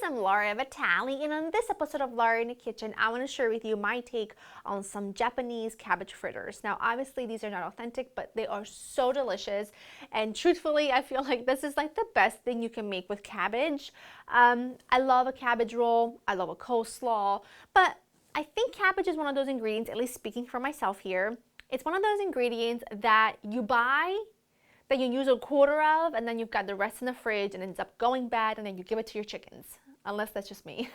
I'm Laura Vitale, and on this episode of Laura in the Kitchen, I want to share with you my take on some Japanese cabbage fritters. Now, obviously, these are not authentic, but they are so delicious, and truthfully, I feel like this is like the best thing you can make with cabbage. I love a cabbage roll, I love a coleslaw, but I think cabbage is one of those ingredients, at least speaking for myself here, it's one of those ingredients that you buy, that you use a quarter of, and then you've got the rest in the fridge and it ends up going bad, and then you give it to your chickens, unless that's just me.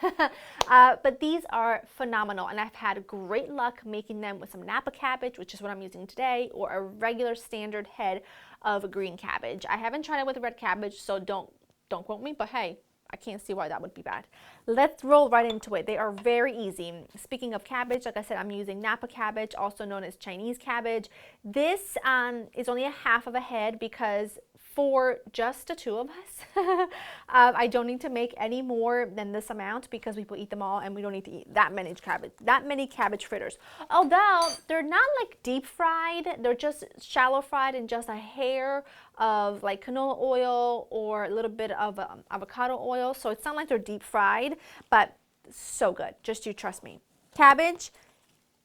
But these are phenomenal, and I've had great luck making them with some Napa cabbage, which is what I'm using today, or a regular standard head of green cabbage. I haven't tried it with red cabbage, so don't quote me, but hey, I can't see why that would be bad. Let's roll right into it. They are very easy. Speaking of cabbage, like I said, I'm using Napa cabbage, also known as Chinese cabbage. This is only a half of a head because for just the two of us, I don't need to make any more than this amount because we will eat them all, and we don't need to eat that many cabbage fritters. Although they're not like deep fried, they're just shallow fried in just a hair of like canola oil or a little bit of avocado oil. So it's not like they're deep fried, but so good. Just you trust me. Cabbage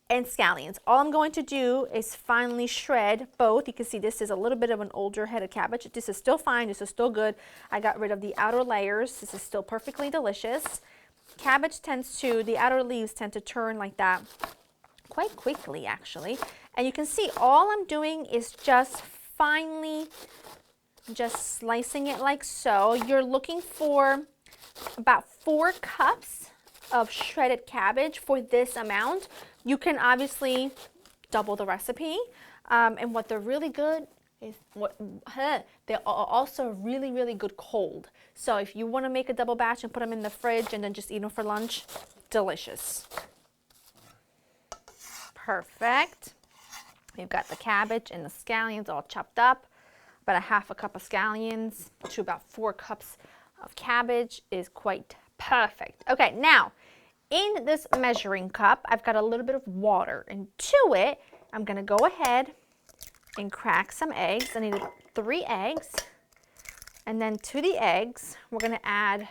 and scallions. All I'm going to do is finely shred both. You can see this is a little bit of an older head of cabbage. This is still fine. This is still good. I got rid of the outer layers. This is still perfectly delicious. Cabbage the outer leaves tend to turn like that quite quickly, actually. And you can see all I'm doing is just finely just slicing it like so. You're looking for about 4 cups of shredded cabbage for this amount. You can obviously double the recipe, and what they're really good is they're also really, really good cold. So if you want to make a double batch and put them in the fridge and then just eat them for lunch, delicious. Perfect. We've got the cabbage and the scallions all chopped up. About a half a cup of scallions to about 4 cups of cabbage is quite perfect. Okay, now in this measuring cup, I've got a little bit of water, and to it, I'm gonna go ahead and crack some eggs. I need 3 eggs, and then to the eggs, we're gonna add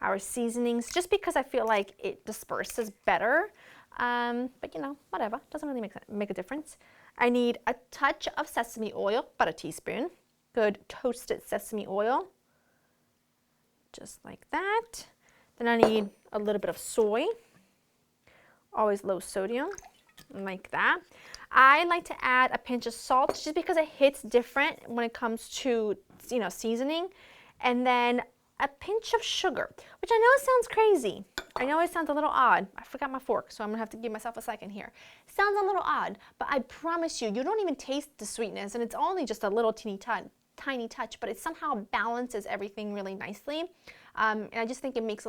our seasonings just because I feel like it disperses better. But you know, whatever, doesn't really make a difference. I need a touch of sesame oil, about a teaspoon. Good toasted sesame oil, just like that. Then I need a little bit of soy, always low sodium, like that. I like to add a pinch of salt just because it hits different when it comes to, you know, seasoning. And then a pinch of sugar, which I know sounds crazy. I know it sounds a little odd. I forgot my fork, so I'm gonna have to give myself a second here. Sounds a little odd, but I promise you, you don't even taste the sweetness, and it's only just a little tiny touch, but it somehow balances everything really nicely. And I just think it makes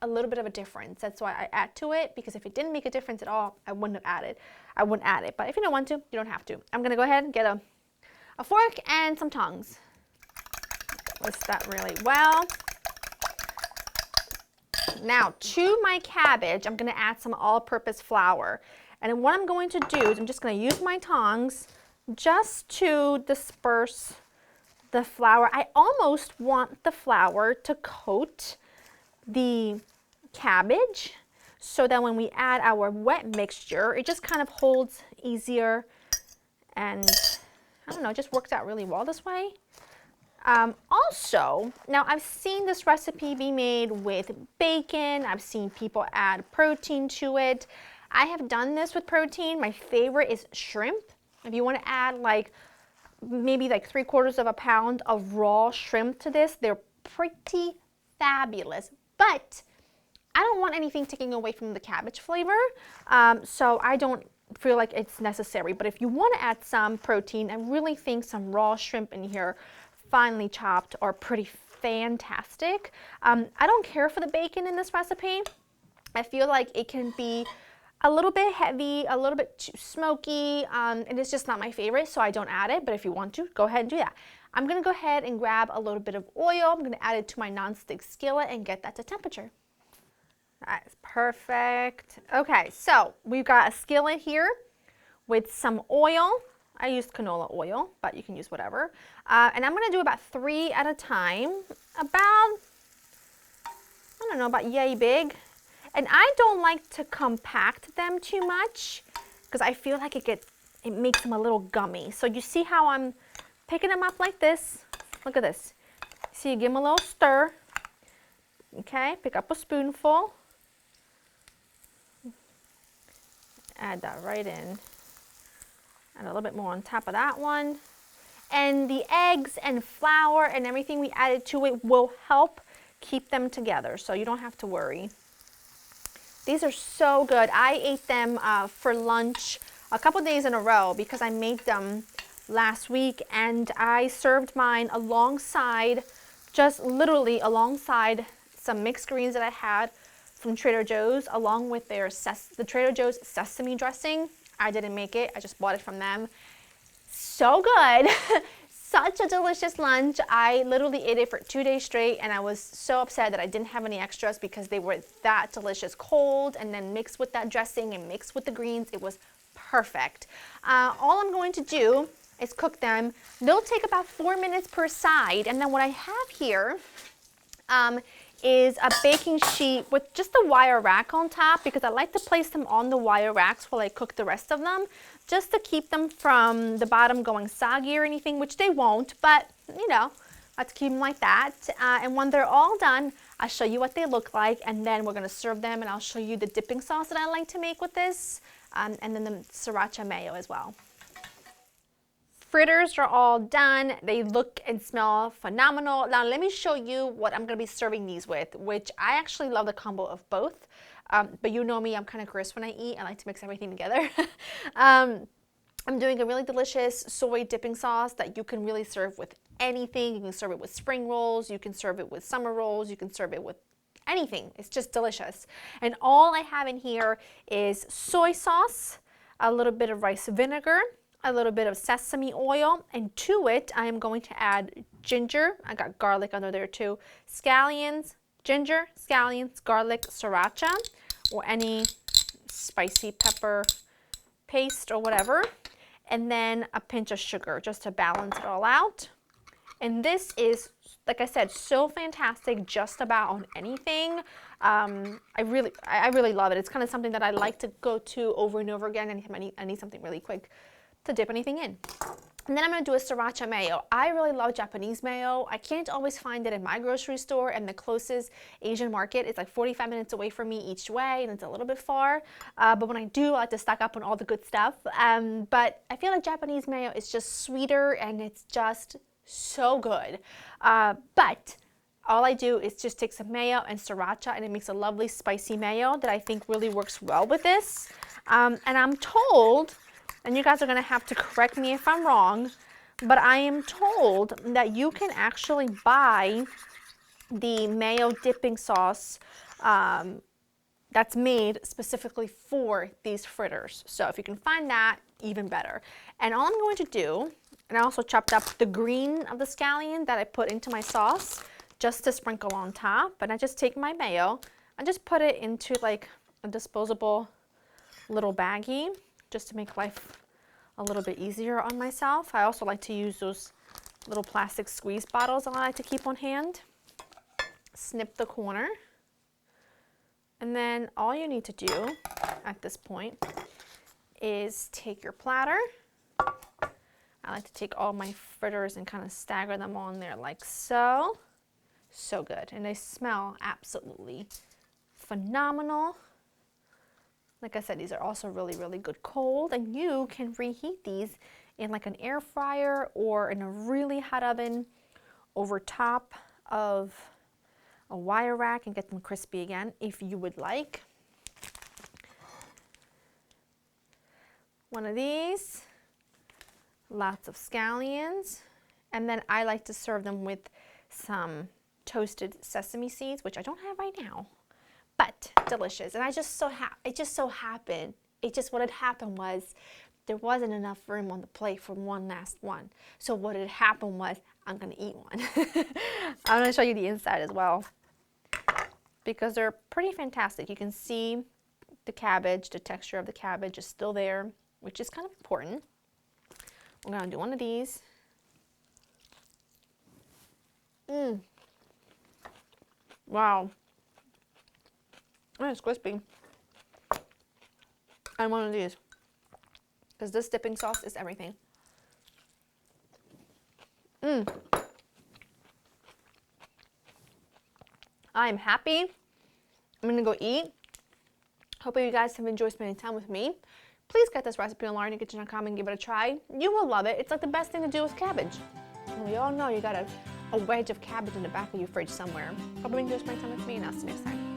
a little bit of a difference. That's why I add to it, because if it didn't make a difference at all, I wouldn't add it. But if you don't want to, you don't have to. I'm gonna go ahead and get a fork and some tongs. Whisk that really well. Now to my cabbage, I'm gonna add some all-purpose flour. And then what I'm going to do is I'm just gonna use my tongs just to disperse the flour. I almost want the flour to coat the cabbage so that when we add our wet mixture, it just kind of holds easier, and I don't know, it just works out really well this way. Also, now I've seen this recipe be made with bacon. I've seen people add protein to it. I have done this with protein. My favorite is shrimp. If you want to add like maybe like 3/4 of a pound of raw shrimp to this, they're pretty fabulous. But I don't want anything taking away from the cabbage flavor, so I don't feel like it's necessary. But if you want to add some protein, I really think some raw shrimp in here, finely chopped, are pretty fantastic. I don't care for the bacon in this recipe. I feel like it can be a little bit heavy, a little bit too smoky, and it's just not my favorite, so I don't add it. But if you want to, go ahead and do that. I'm gonna go ahead and grab a little bit of oil. I'm gonna add it to my nonstick skillet and get that to temperature. That's perfect. Okay, so we've got a skillet here with some oil. I used canola oil, but you can use whatever. And I'm gonna do about 3 at a time. About, I don't don't know, about yay big. And I don't like to compact them too much because I feel like it makes them a little gummy. So you see how I'm picking them up like this? Look at this. See, you give them a little stir. Okay, pick up a spoonful. Add that right in. Add a little bit more on top of that one. And the eggs and flour and everything we added to it will help keep them together, so you don't have to worry. These are so good. I ate them for lunch a couple days in a row because I made them last week, and I served mine alongside, just literally alongside some mixed greens that I had from Trader Joe's, along with the Trader Joe's sesame dressing. I didn't make it, I just bought it from them. So good. Such a delicious lunch. I literally ate it for 2 days straight, and I was so upset that I didn't have any extras because they were that delicious cold, and then mixed with that dressing and mixed with the greens. It was perfect. All I'm going to do is cook them. They'll take about 4 minutes per side, and then what I have here is a baking sheet with just a wire rack on top, because I like to place them on the wire racks while I cook the rest of them, just to keep them from the bottom going soggy or anything, which they won't, but you know, I have to keep them like that. And when they're all done, I'll show you what they look like, and then we're going to serve them, and I'll show you the dipping sauce that I like to make with this, and then the Sriracha Mayo as well. Fritters are all done. They look and smell phenomenal. Now let me show you what I'm going to be serving these with, which I actually love the combo of both. But you know me, I'm kind of gross when I eat. I like to mix everything together. I'm doing a really delicious soy dipping sauce that you can really serve with anything. You can serve it with spring rolls. You can serve it with summer rolls. You can serve it with anything. It's just delicious. And all I have in here is soy sauce, a little bit of rice vinegar, a little bit of sesame oil, and to it I am going to add ginger. I got garlic under there too. Scallions, ginger, scallions, garlic, sriracha, or any spicy pepper paste or whatever, and then a pinch of sugar just to balance it all out. And this is, like I said, so fantastic just about on anything. I really love it. It's kind of something that I like to go to over and over again anytime I need something really quick to dip anything in. And then I'm going to do a Sriracha Mayo. I really love Japanese mayo. I can't always find it in my grocery store, and the closest Asian market is like 45 minutes away from me each way, and it's a little bit far. But when I do, I like to stock up on all the good stuff. But I feel like Japanese mayo is just sweeter, and it's just so good. But all I do is just take some mayo and sriracha, and it makes a lovely spicy mayo that I think really works well with this. And I'm told, and you guys are going to have to correct me if I'm wrong, but I am told that you can actually buy the mayo dipping sauce that's made specifically for these fritters. So if you can find that, even better. And all I'm going to do, and I also chopped up the green of the scallion that I put into my sauce just to sprinkle on top. And I just take my mayo and just put it into like a disposable little baggie, just to make life a little bit easier on myself. I also like to use those little plastic squeeze bottles that I like to keep on hand. Snip the corner. And then all you need to do at this point is take your platter. I like to take all my fritters and kind of stagger them on there like so. So good. And they smell absolutely phenomenal. Like I said, these are also really, really good cold, and you can reheat these in like an air fryer or in a really hot oven over top of a wire rack and get them crispy again if you would like. One of these, lots of scallions, and then I like to serve them with some toasted sesame seeds, which I don't have right now. But delicious. And what had happened was there wasn't enough room on the plate for one last one. So what had happened was I'm going to eat one. I'm going to show you the inside as well, because they're pretty fantastic. You can see the cabbage, the texture of the cabbage is still there, which is kind of important. We're going to do one of these. Wow. Oh, it's crispy. And one of these. Because this dipping sauce is everything. I'm happy. I'm gonna go eat. Hope you guys have enjoyed spending time with me. Please get this recipe on LauraInTheKitchen.com and give it a try. You will love it. It's like the best thing to do with cabbage. And we all know you got a wedge of cabbage in the back of your fridge somewhere. Hope you enjoy spending time with me, and I'll see you next time.